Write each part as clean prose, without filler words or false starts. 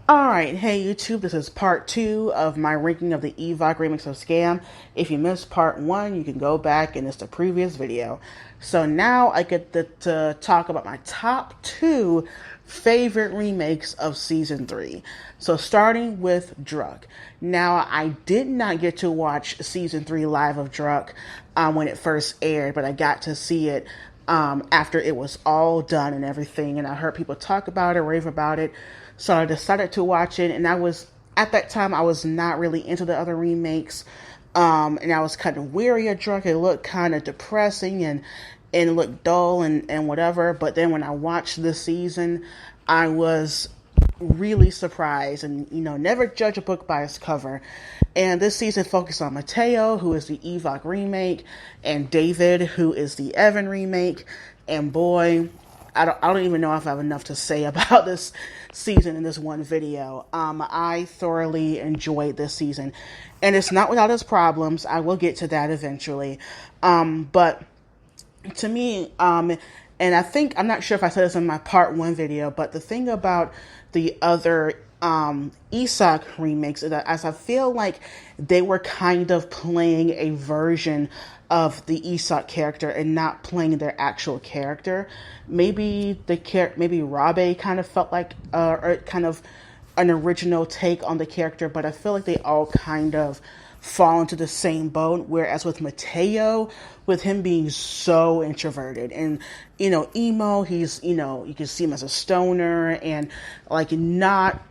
Alright, hey YouTube, this is part 2 of my ranking of the Evak Remakes of Scam. If you missed part 1, you can go back and it's the previous video. So now I get to talk about my top 2 favorite remakes of Season 3. So starting with Druk. Now, I did not get to watch Season 3 live of Druk when it first aired, but I got to see it after it was all done and everything, and I heard people talk about it, rave about it. So I decided to watch it, and at that time I was not really into the other remakes, and I was kind of weary of Drunk. It looked kind of depressing and it looked dull and whatever. But then when I watched this season, I was really surprised, and never judge a book by its cover. And this season focused on Mateo, who is the Evok remake, and David, who is the Evan remake. And boy, I don't even know if I have enough to say about this season in this one video. I thoroughly enjoyed this season, and it's not without its problems. I will get to that eventually. But to me, and I'm not sure if I said this in my part 1 video, but the thing about the other Isak remakes is that as I feel like they were kind of playing a version of the Isak character and not playing their actual character. Maybe Rabe kind of felt like kind of an original take on the character, but I feel like they all kind of fall into the same boat. Whereas with Mateo, with him being so introverted and emo, he's you can see him as a stoner and like not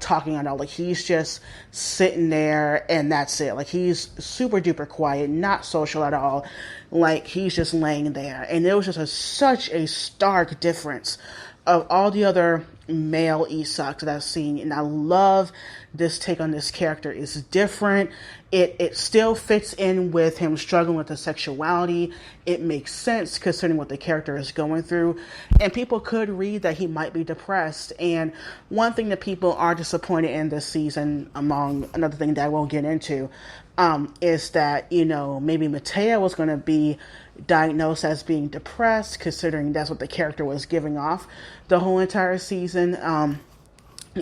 talking at all. Like he's just sitting there and that's it. Like he's super duper quiet, not social at all. Like he's just laying there, and it was just such a stark difference of all the other male Isaks that I've seen, and I love this take on this character. It's different. It still fits in with him struggling with the sexuality. It makes sense considering what the character is going through, and people could read that he might be depressed. And one thing that people are disappointed in this season, among another thing that I won't get into, is that maybe Mateo was going to be diagnosed as being depressed, considering that's what the character was giving off the whole entire season.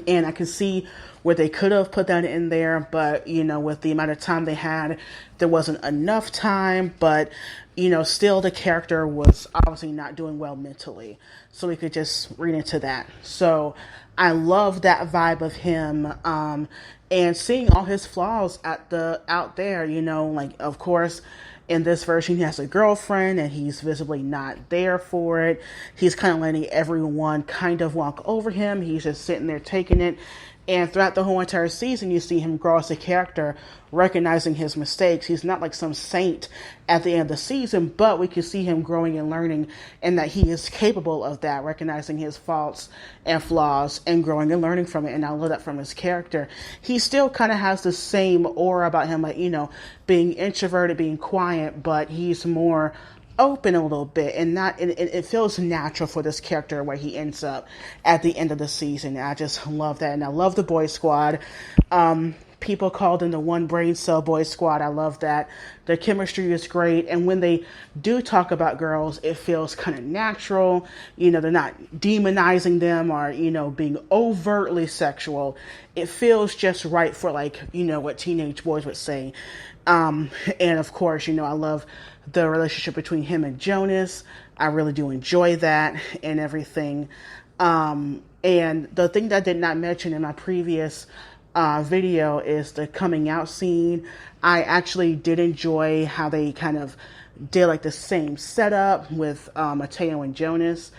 And I can see where they could have put that in there, but with the amount of time they had, there wasn't enough time. But still the character was obviously not doing well mentally, so we could just read into that. So I love that vibe of him, and seeing all his flaws out there. Like, of course, in this version, he has a girlfriend and he's visibly not there for it. He's kind of letting everyone kind of walk over him. He's just sitting there taking it. And throughout the whole entire season, you see him grow as a character, recognizing his mistakes. He's not like some saint at the end of the season, but we can see him growing and learning, and that he is capable of that, recognizing his faults and flaws and growing and learning from it. And I love that from his character. He still kind of has the same aura about him, like, being introverted, being quiet, but he's more open a little bit, and it feels natural for this character where he ends up at the end of the season. And I just love that, and I love the boy squad. People called them the one brain cell boy squad. I love that. The chemistry is great, and when they do talk about girls, it feels kind of natural. They're not demonizing them or being overtly sexual. It feels just right for, like, what teenage boys would say. And of course, I love the relationship between him and Jonas. I really do enjoy that and everything. And the thing that I did not mention in my previous video is the coming out scene. I actually did enjoy how they kind of did like the same setup with Mateo and Jonas.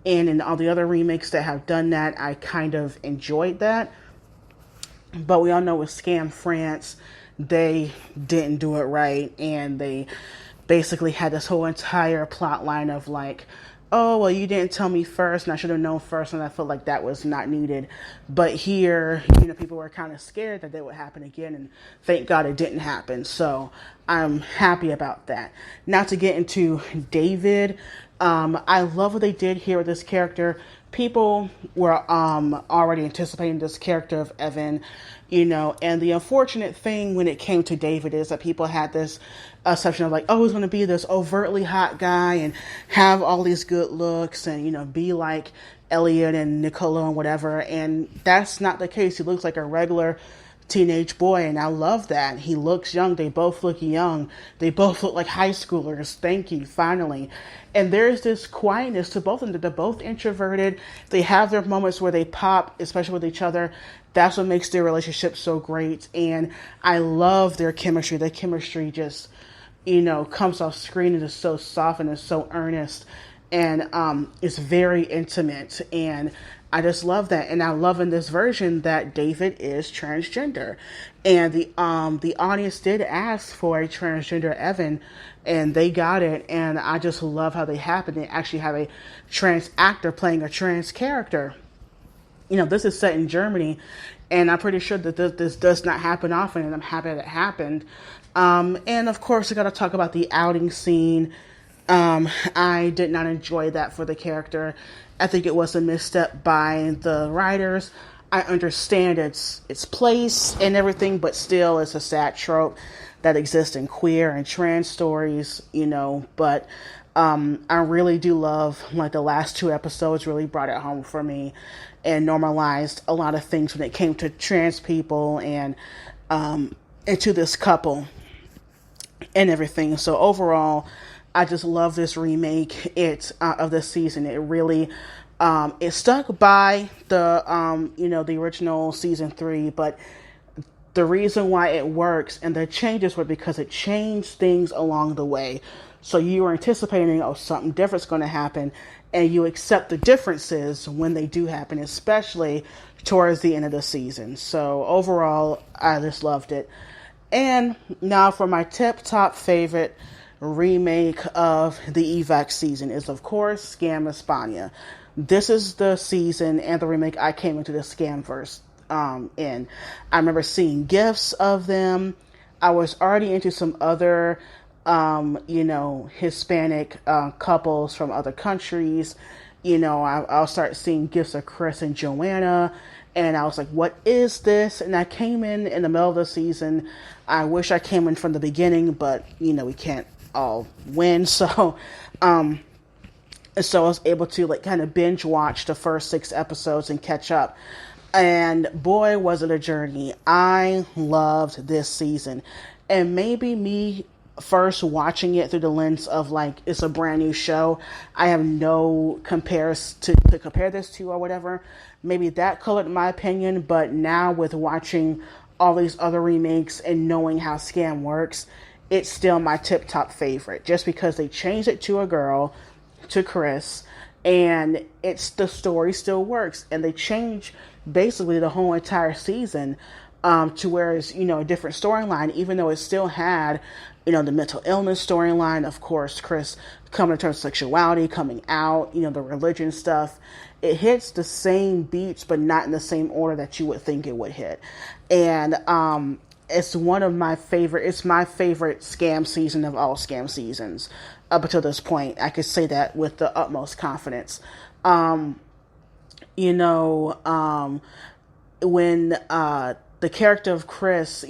And in all the other remakes that have done that, I kind of enjoyed that. But we all know with Scam France, they didn't do it right, and they basically had this whole entire plot line of like, oh, well, you didn't tell me first, and I should have known first, and I felt like that was not needed. But here, people were kind of scared that that would happen again, and thank God it didn't happen. So I'm happy about that. Now to get into David, I love what they did here with this character. People were already anticipating this character of Evan, and the unfortunate thing when it came to David is that people had this assumption of like, oh, he's going to be this overtly hot guy and have all these good looks and, be like, Elliot and Nicola and whatever. And that's not the case. He looks like a regular teenage boy, and I love that. He looks young. They both look young. They both look like high schoolers. Thank you, finally. And there's this quietness to both of them. They're both introverted. They have their moments where they pop, especially with each other. That's what makes their relationship so great. And I love their chemistry. Their chemistry just, comes off screen and is so soft and is so earnest. And it's very intimate. And I just love that. And I love in this version that David is transgender. And the audience did ask for a transgender Evan, and they got it. And I just love how they happened. They actually have a trans actor playing a trans character. This is set in Germany, and I'm pretty sure that this does not happen often, and I'm happy that it happened. And of course, I got to talk about the outing scene. I did not enjoy that for the character. I think it was a misstep by the writers. I understand its place and everything, but still it's a sad trope that exists in queer and trans stories, but I really do love, like, the last 2 episodes really brought it home for me and normalized a lot of things when it came to trans people and to this couple and everything. So overall, I just love this remake of this season. It really it stuck by the the original season 3, but the reason why it works and the changes were because it changed things along the way. So you were anticipating, something different's going to happen, and you accept the differences when they do happen, especially towards the end of the season. So overall, I just loved it. And now for my top favorite remake of the Evak season is, of course, Skam-esapña. This is the season and the remake I came into the Scamverse in. I remember seeing gifs of them. I was already into some other, Hispanic couples from other countries. I'll start seeing gifs of Chris and Joanna. And I was like, what is this? And I came in the middle of the season. I wish I came in from the beginning, but, we can't all win. So I was able to kind of binge watch the first 6 episodes and catch up. And boy, was it a journey. I loved this season. And maybe me first watching it through the lens of it's a brand new show. I have no compares to compare this to or whatever. Maybe that colored my opinion, but now with watching all these other remakes and knowing how Skam works, it's still my top favorite, just because they changed it to a girl, to Chris, and the story still works, and they change basically the whole entire season to where it's a different storyline, even though it still had the mental illness storyline, of course, Chris coming to terms with sexuality, coming out, the religion stuff. It hits the same beats, but not in the same order that you would think it would hit. And it's my favorite Skam season of all Skam seasons up until this point. I could say that with the utmost confidence. When the character of Chris,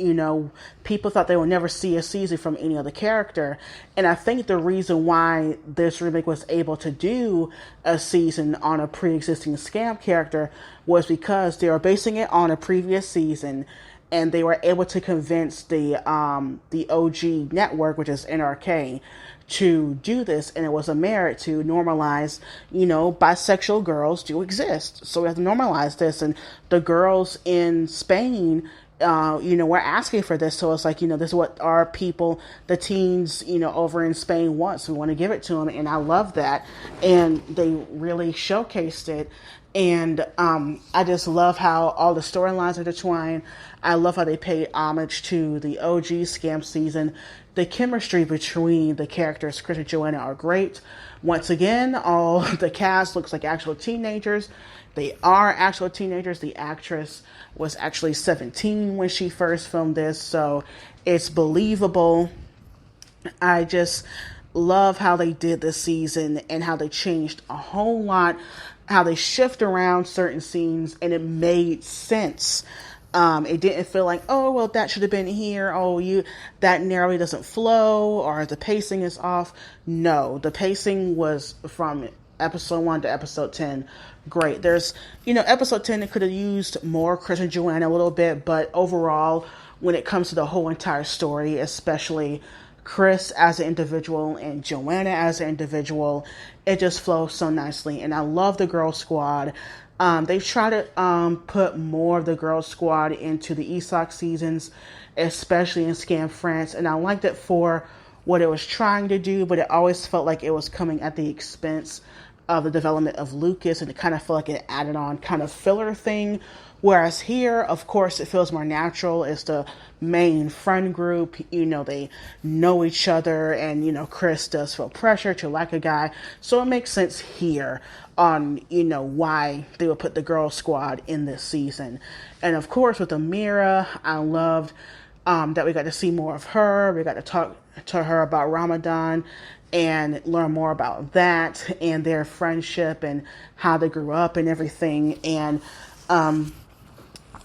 people thought they would never see a season from any other character. And I think the reason why this remake was able to do a season on a pre-existing Skam character was because they were basing it on a previous season, and they were able to convince the OG network, which is NRK, to do this, and it was a merit to normalize, bisexual girls do exist. So we have to normalize this, and the girls in Spain, we're asking for this. So it's this is what our people, the teens, over in Spain want. So we want to give it to them, and I love that. And they really showcased it. And I just love how all the storylines are intertwined. I love how they paid homage to the OG Skam season. The chemistry between the characters, Chris and Joanna, are great. Once again, all the cast looks like actual teenagers. They are actual teenagers. The actress was actually 17 when she first filmed this, so it's believable. I just love how they did this season and how they changed a whole lot, how they shift around certain scenes, and it made sense. It didn't feel like, oh, well, that should have been here. Oh, that narrowly doesn't flow, or the pacing is off. No, the pacing was from episode 1 to episode 10, great. There's, episode 10, it could have used more Chris and Joanna a little bit, but overall, when it comes to the whole entire story, especially Chris as an individual and Joanna as an individual, it just flows so nicely. And I love the Girl Squad. They try to put more of the Girl Squad into the ESOC seasons, especially in Scam France. And I liked it for what it was trying to do, but it always felt like it was coming at the expense of the development of Lucas, and it kind of felt like an added on kind of filler thing. Whereas here, of course, it feels more natural. It's the main friend group. They know each other, and, Chris does feel pressure to like a guy. So it makes sense here on, why they would put the Girl Squad in this season. And of course, with Amira, I loved that we got to see more of her. We got to talk to her about Ramadan and learn more about that and their friendship and how they grew up and everything. And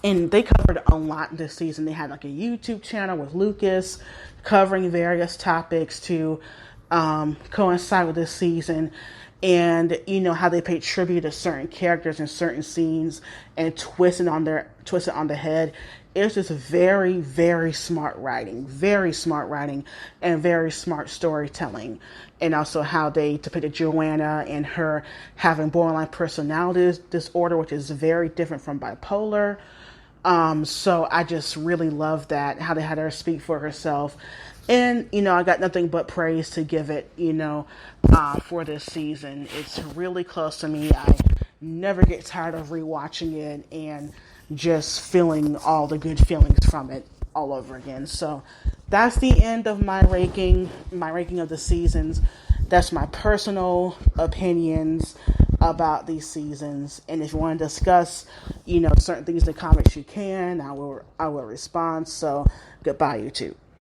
they covered a lot this season. They had like a YouTube channel with Lucas covering various topics to coincide with this season. And how they paid tribute to certain characters and certain scenes and twisted on the head. It's just very, very smart writing, and very smart storytelling. And also how they depicted Joanna and her having borderline personality disorder, which is very different from bipolar. So I just really love that, how they had her speak for herself. And, I got nothing but praise to give it, for this season. It's really close to me. I never get tired of rewatching it and just feeling all the good feelings from it all over again. So that's the end of my ranking of the seasons. That's my personal opinions about these seasons. And if you want to discuss, certain things in the comments, you can. I will respond. So goodbye, YouTube.